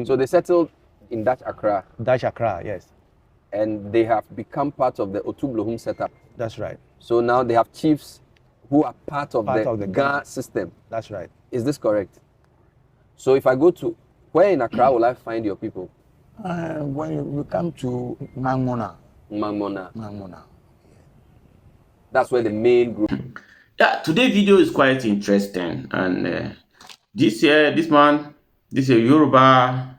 So they settled in Dutch Accra. Dutch Accra, yes. And they have become part of the Otublohum setup. That's right. So now they have chiefs who are part of the Ga Ga system. That's right. Is this correct? So if I go to, where in Accra will I find your people? When you come to Mangmona. Mangmona. That's where the main group. Yeah, today's video is quite interesting, and this is a Yoruba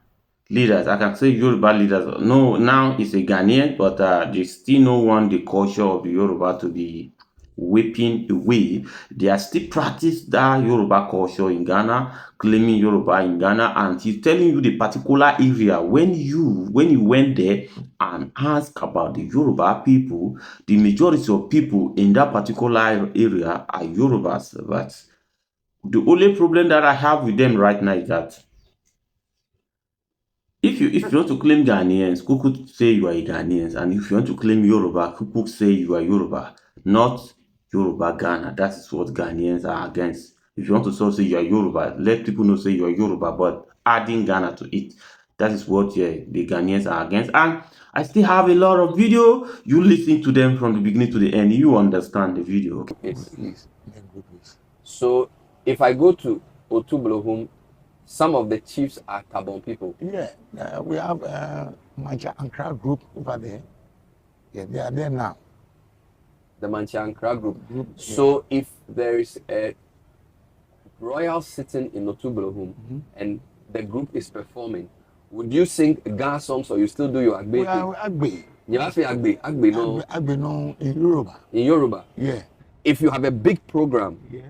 leaders. I can say Yoruba leaders. No, now it's a Ghanaian, but they still don't want the culture of the Yoruba to be whipping away. They are still practice that Yoruba culture in Ghana, claiming Yoruba in Ghana, and he's telling you the particular area. When you went there and ask about the Yoruba people, the majority of people in that particular area are Yorubas. But the only problem that I have with them right now is that if you want to claim Ghanaians, Kuku say you are a Ghanaians, and if you want to claim Yoruba, Kuku say you are Yoruba, not Yoruba Ghana. That is what Ghanaians are against. If you want to say you are Yoruba, let people know say you are Yoruba, but adding Ghana to it, that is what the Ghanaians are against. And I still have a lot of video. You listen to them from the beginning to the end. You understand the video. Yes. So if I go to Otublohum, some of the chiefs are Tabom people. Yeah, we have Mancha Ankara group over there. Yeah, they are there now. The Mancha Ankara group. So if there is a royal sitting in Otublohum and the group is performing, would you sing Ga songs or you still do your Agbe? Agbe. You have to Agbe. Agbe no in Yoruba. In Yoruba? Yeah. If you have a big program, yeah,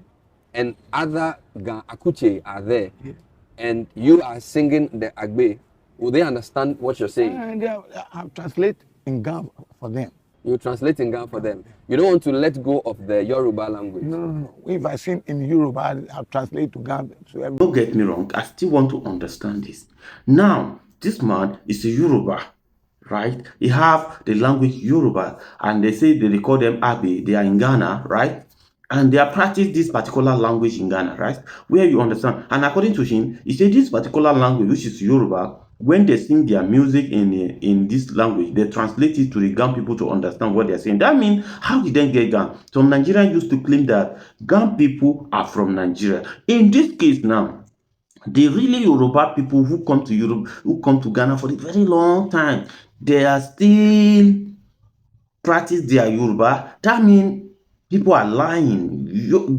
and other Ga Akuche are there, yeah, and you are singing the Agbe, will they understand what you're saying? I'll translate in Ga for them. You translate in Ga for them. You don't want to let go of the Yoruba language. No. If I sing in Yoruba, I'll translate to Ga. Don't get me wrong. I still want to understand this. Now, this man is a Yoruba, right? He have the language Yoruba, and they say they call them Abe. They are in Ghana, right? And they are practice this particular language in Ghana, right? Where you understand. And according to him, he said this particular language, which is Yoruba, when they sing their music in this language, they translate it to the Gan people to understand what they're saying. That means, how did they get Gan? Some Nigerians used to claim that Gan people are from Nigeria. In this case now, the really Yoruba people who come to Europe, who come to Ghana for a very long time, they are still practice their Yoruba. That means people are lying.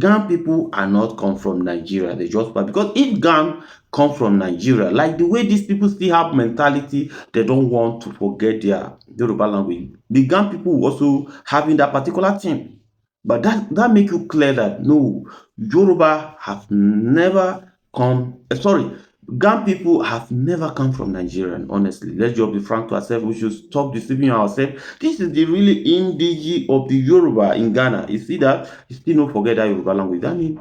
Gan people are not come from Nigeria. They just because if Gan come from Nigeria, like the way these people still have mentality, they don't want to forget their Yoruba language. The Gan people also having that particular thing. But that make you clear that no, Yoruba have never come. Gan people have never come from Nigeria. Honestly, let's just be frank to ourselves. We should stop deceiving ourselves. This is the really indige of the Yoruba in Ghana. You see that? You still don't forget that Yoruba language. That means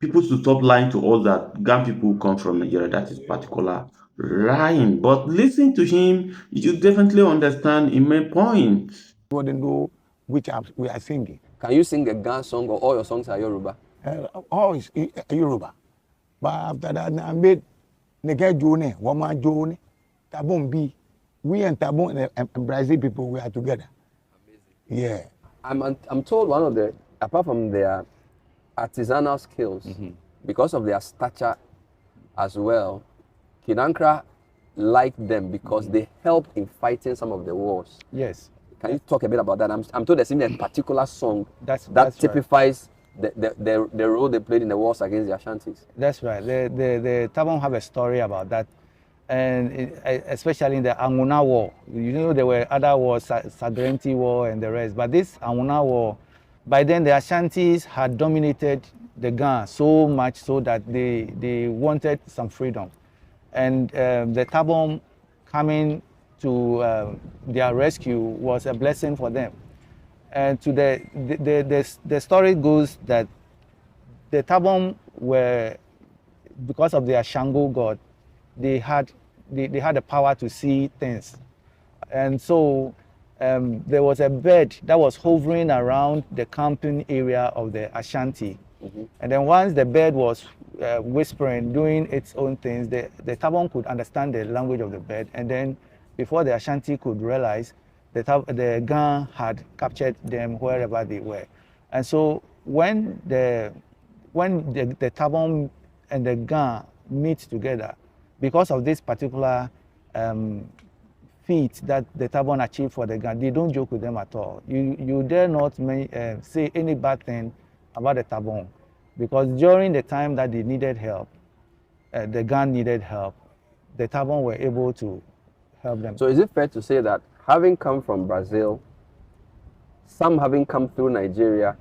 people should stop lying to all that Gan people come from Nigeria. That is particular lying. But listen to him, you definitely understand in my point. You wouldn't know which we are singing. Can you sing a Gan song or all your songs are Yoruba? All is Yoruba. But after that, I made Neke Jone, Wama Jone, Tabom B. We and Tabom and Brazil people, we are together. Amazing. Yeah. I'm told one of the, apart from their artisanal skills, because of their stature as well, Kinankra liked them because they helped in fighting some of the wars. Yes. Can you talk a bit about that? I'm told there's even a particular song that typifies the role they played in the wars against the Ashantis. That's right. The Tabom have a story about that, and especially in the Anguna War. You know, there were other wars, Sagrenti War and the rest, but this Anguna War, by then the Ashantis had dominated the Ghana so much so that they wanted some freedom, and the Tabom coming to their rescue was a blessing for them. And to the story goes that the Tabom were, because of their Shango god, they had the power to see things, and so there was a bird that was hovering around the camping area of the Ashanti, And then once the bird was whispering, doing its own things, the Tabon could understand the language of the bird. And then before the Ashanti could realize, the Gan had captured them wherever they were. And so when the Tabon and the Gan meet together, because of this particular feat that the Tabon achieved for the Gan, they don't joke with them at all. You dare not say any bad thing about the Tabon, because during the time that they needed help, the Gan needed help, the Tabon were able to help them. So is it fair to say that having come from Brazil, some having come through Nigeria,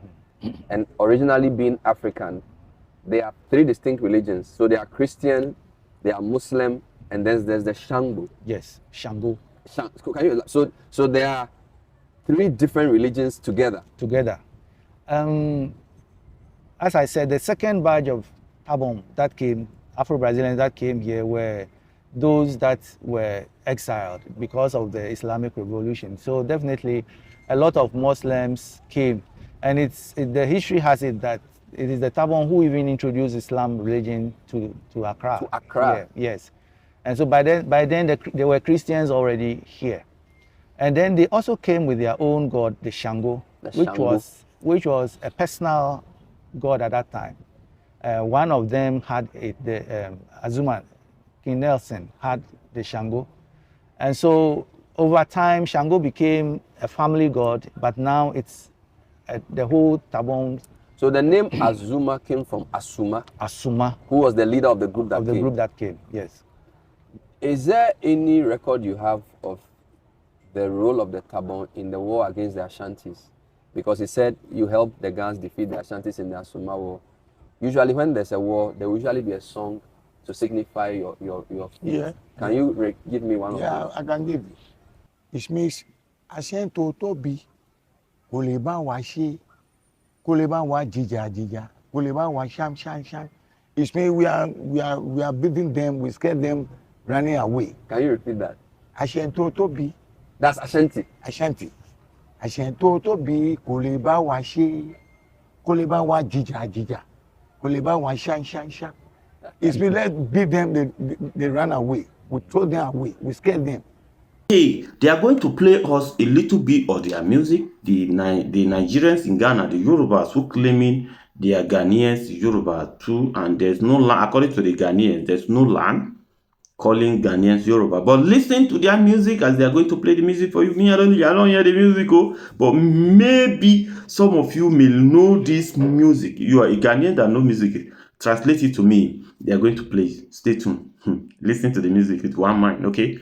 and originally being African, they are three distinct religions. So they are Christian, they are Muslim, and then there's the Shango. Yes, Shango. So there are three different religions together. As I said, the second batch of Tabom that came, Afro-Brazilians that came here, were those that were exiled because of the Islamic Revolution. So definitely a lot of Muslims came, and the history has it that it is the Tabon who even introduced Islam religion to Accra. To Accra. Yeah, yes. And so by then there were Christians already here. And then they also came with their own god, the Shango, which was a personal god at that time. One of them had Azuma, King Nelson had the Shango. And so over time, Shango became a family god, but now it's the whole Tabon. So the name Azuma came from Asuma, who was the leader of the group that came. Yes. Is there any record you have of the role of the Tabon in the war against the Ashantis? Because he said you helped the Gans defeat the Ashantis in the Asuma war. Usually when there's a war, there will usually be a song to signify your Yeah. Can you give me one of them? Yeah, I can give you. It means Ashanto Tobi, Kuleba Washi, Kuleba wa Jija, Kuleba wa Sham. It means we are beating them, we scare them running away. Can you repeat that? Ashanto Tobi. That's Ashanti. Ashanto Tobi, Kuleba Washi, Kuleba wa Jija, Kuleba wa Sham. It's been let's beat them, they run away. We throw them away, we scare them. Okay, they are going to play us a little bit of their music. The Nigerians in Ghana, the Yorubas who claiming they are Ghanaians, Yoruba too, and there's no land, according to the Ghanaians, there's no land calling Ghanaians Yoruba. But listen to their music as they are going to play the music for you. Me, I don't hear the music, but maybe some of you may know this music. You are a Ghanaian that know music. Translate it to me. They are going to play. Stay tuned. Listen to the music with one mind, okay?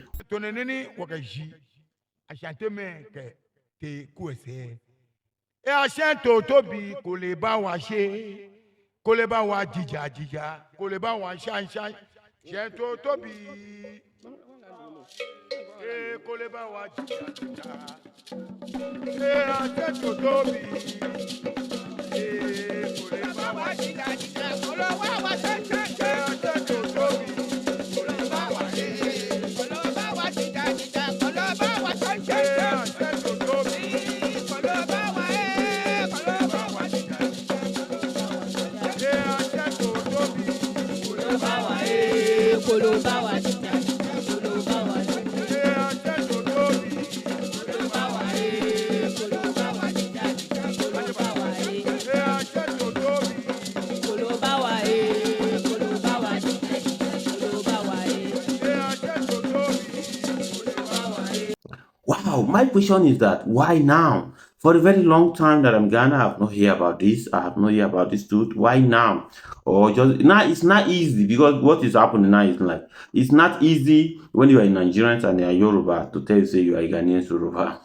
Wow, my question is that why now? For a very long time that I'm Ghana, I have not heard about this. I have not heard about this truth. Why now? Or just now? It's not easy because what is happening now is like it's not easy when you are in Nigerians and you are Yoruba to tell you say you are a Ghanaian Yoruba.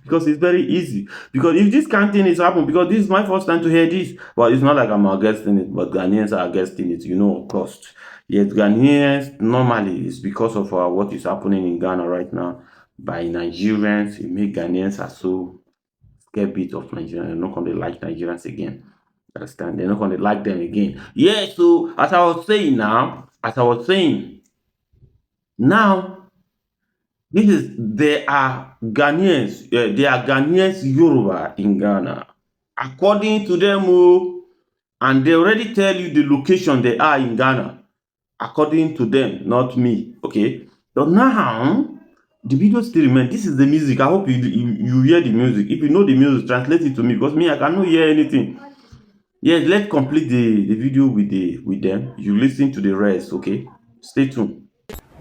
Because it's very easy. Because if this kind of thing is happening, because this is my first time to hear this, but it's not like I'm against it, but Ghanaians are against it, you know, of course. Yet Ghanaians normally is because of what is happening in Ghana right now by Nigerians. It make Ghanaians are so scared bit of Nigerians. They're not going to like Nigerians again. Understand? They're not going to like them again. Yeah, so as I was saying now, there are Ghanaians Yoruba in Ghana. According to them, and they already tell you the location they are in Ghana, according to them, not me. Okay, but now the video still remain. This is the music. I hope you hear the music. If you know the music, translate it to me, because me, I cannot hear anything. Yes, let's complete the video with them. You listen to the rest. Okay, stay tuned.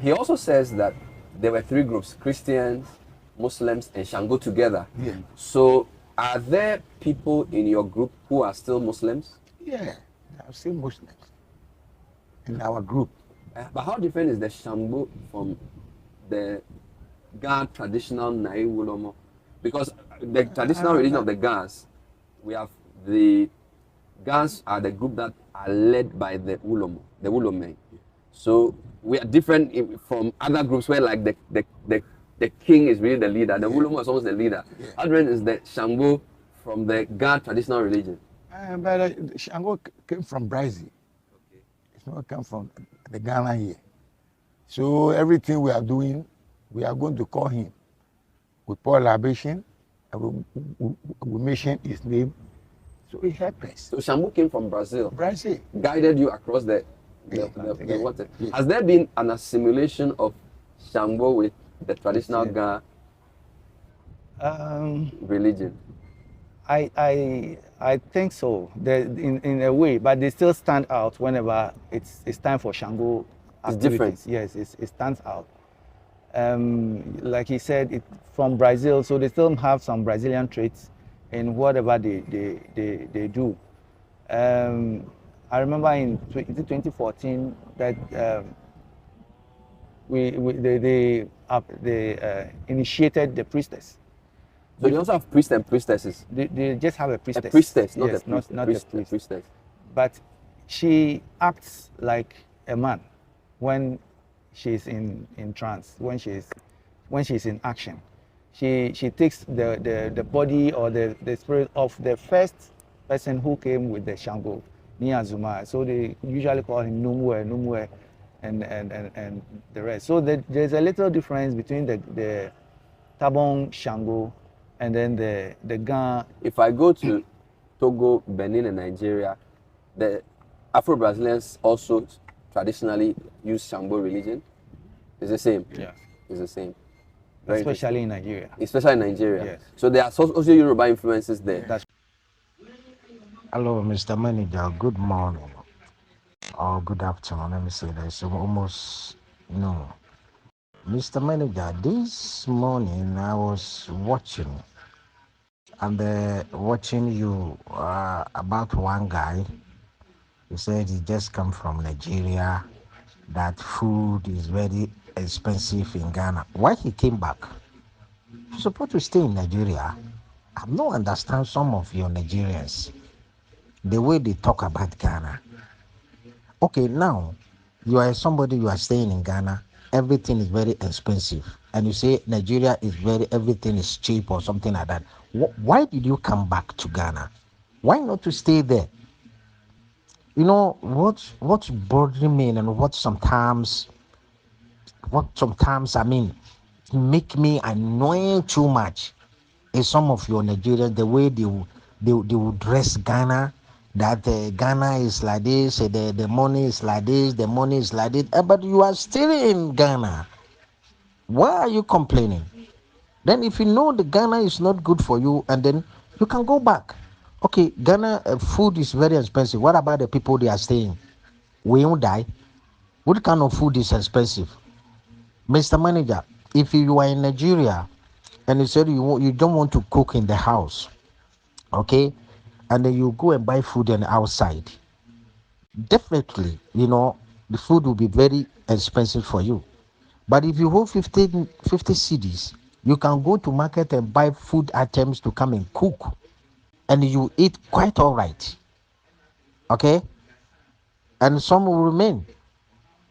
He also says that there were three groups: Christians, Muslims, and Shango together. Yeah. So, are there people in your group who are still Muslims? Yeah, I've seen Muslims in our group. But how different is the Shango from the Ga traditional Nai Wulomo? Because the traditional religion of the Gas, we have the Gas are the group that are led by the Wulomo, the Wulome. So we are different from other groups where like the king is really the leader, the Wulomo is almost the leader. How different is the Shango from the Ga traditional religion? But Shango came from Brazil. Okay. It's not come from the Ghana here. So everything we are doing, we are going to call him. We pour libation, and we mention his name. So he helps us. So Shango came from Brazil. Brazil. Guided you across the water. Has there been an assimilation of Shango with the traditional Ga religion? I think so. In a way, but they still stand out whenever it's time for Shango activities. Yes, it stands out. Like he said, it from Brazil, so they still have some Brazilian traits in whatever they do. I remember in 2014 that they initiated the priestess. So they also have priests and priestesses. They just have a priestess. A priestess, not yes, a priest. not priest, a priest. priestess. But she acts like a man when she's in trance, when she's in action. She takes the body or the spirit of the first person who came with the Shango, Niyazuma. So they usually call him Numwe, and the rest. So there's a little difference between the Tabom Shango and then the Gan. If I go to Togo, Benin, and Nigeria, the Afro-Brazilians also traditionally use Shango religion. It's the same. Yeah. It's the same. Especially in Nigeria. Especially in Nigeria. Yes. So there are also Yoruba influences there. That's Hello, Mr. Manager. Good morning or good afternoon. Let me say that it's almost noon. Mr. Manager, this morning I was watching watching you about one guy. He said he just come from Nigeria, that food is very expensive in Ghana. Why he came back? You're supposed to stay in Nigeria. I don't understand some of your Nigerians, the way they talk about Ghana. Okay, now you are somebody, you are staying in Ghana, everything is very expensive, and you say Nigeria is everything is cheap or something like that. Why did you come back to Ghana? Why not to stay there? You know what's bothering me, and what sometimes I mean make me annoying too much is some of your Nigerians, the way they will dress Ghana, that Ghana is like this, the money is like this, the money is like this, but you are still in Ghana. Why are you complaining? Then if you know the Ghana is not good for you, and then you can go back. Okay, Ghana food is very expensive. What about the people they are staying? We won't die. What kind of food is expensive? Mr. Manager, if you are in Nigeria and you said you don't want to cook in the house, okay, and then you go and buy food on the outside, definitely, the food will be very expensive for you. But if you hold 50 cedis, you can go to market and buy food items to come and cook, and you eat quite all right, okay, and some will remain.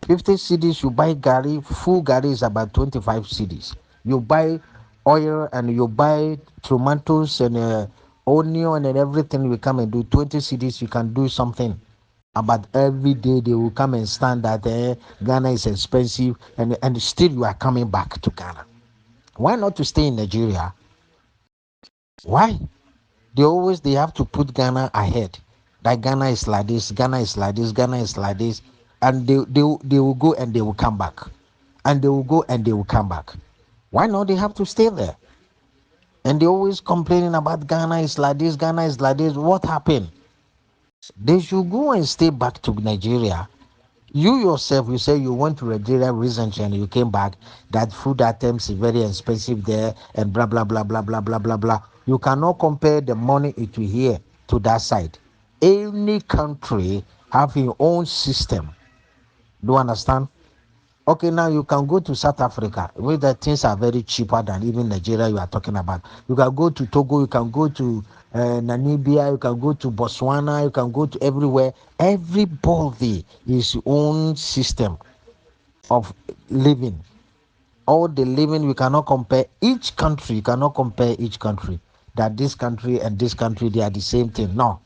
50 cedis, you buy gari, full gari is about 25 cedis. You buy oil and you buy tomatoes and onion and everything, we come and do 20 cedis, you can do something. But every day they will come and stand that Ghana is expensive, and still you are coming back to Ghana. Why not to stay in Nigeria? Why? They have to put Ghana ahead. that Ghana is like this, Ghana is like this, Ghana is like this, and they will go and they will come back, and they will go and they will come back. Why not? They have to stay there, and they always complaining about Ghana is like this, Ghana is like this. What happened? They should go and stay back to Nigeria. You yourself, you say you went to Nigeria recently and you came back. That food items is very expensive there, and blah blah blah blah blah blah blah blah. You cannot compare the money it will here to that side. Any country have your own system. Do you understand? Okay, now you can go to South Africa where the things are very cheaper than even Nigeria you are talking about. You can go to Togo, you can go to Namibia, you can go to Botswana, you can go to everywhere. Everybody is own system of living. All the living, we cannot compare each country, you cannot compare each country. That this country and this country, they are the same thing. No.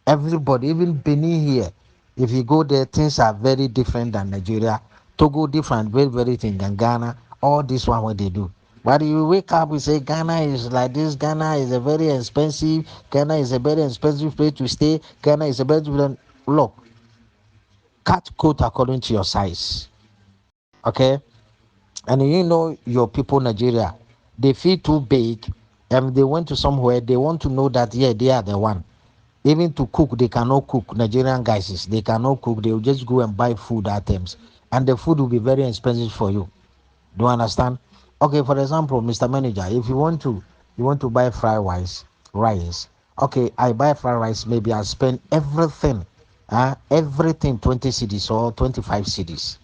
Everybody, even Benin here, if you go there, things are very different than Nigeria. Togo different, very, very thing than Ghana. All this one what they do. But you wake up, you say Ghana is like this, Ghana is a very expensive, Ghana is a very expensive place to stay, Ghana is a better look, cut coat according to your size. Okay? And you know your people Nigeria, they feel too big and they went to somewhere, they want to know that yeah, they are the one. Even to cook, they cannot cook. Nigerian guys, they cannot cook. They will just go and buy food items, and the food will be very expensive for you. Do you understand? Okay, for example, Mr. Manager, if you want to buy fried rice. Okay, I buy fried rice. Maybe I spend everything, everything 20 cedis or 25 cedis.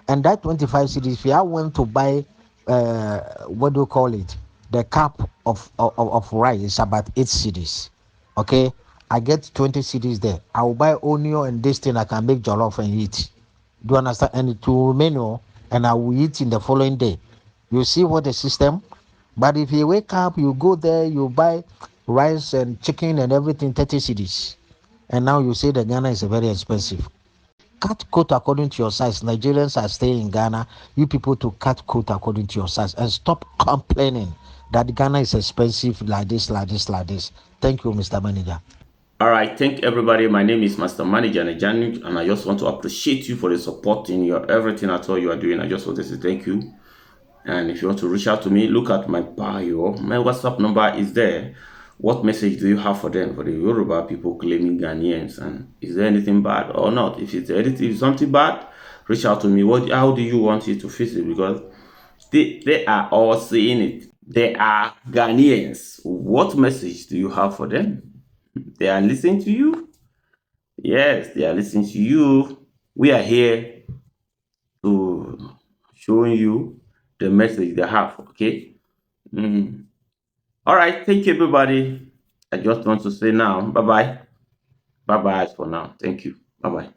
And that 25 cedis, if I want to buy, what do you call it? The cup of rice is about 8 cedis. Okay, I get 20 cedis there. I will buy onion and this thing I can make jollof and eat. Do you understand? And it will remain, and I will eat in the following day. You see what the system? But if you wake up, you go there, you buy rice and chicken and everything, 30 cedis. And now you say that Ghana is very expensive. Cut coat according to your size. Nigerians are staying in Ghana. You people to cut coat according to your size and stop complaining that Ghana is expensive like this, like this, like this. Thank you, Mr. Manager. All right, thank everybody. My name is Master Manager Najani, and I just want to appreciate you for the support in your everything at all you are doing. I just want to say thank you. And if you want to reach out to me, look at my bio. My WhatsApp number is there. What message do you have for them, for the Yoruba people claiming Ghanaians? And is there anything bad or not? If it's something bad, reach out to me. How do you want it to fix it? Because they are all saying it. They are Ghanaians. What message do you have for them? They are listening to you. Yes, they are listening to you. We are here to showing you the message they have. Okay. All right. Thank you, everybody. I just want to say now, bye bye. Bye bye for now. Thank you. Bye bye.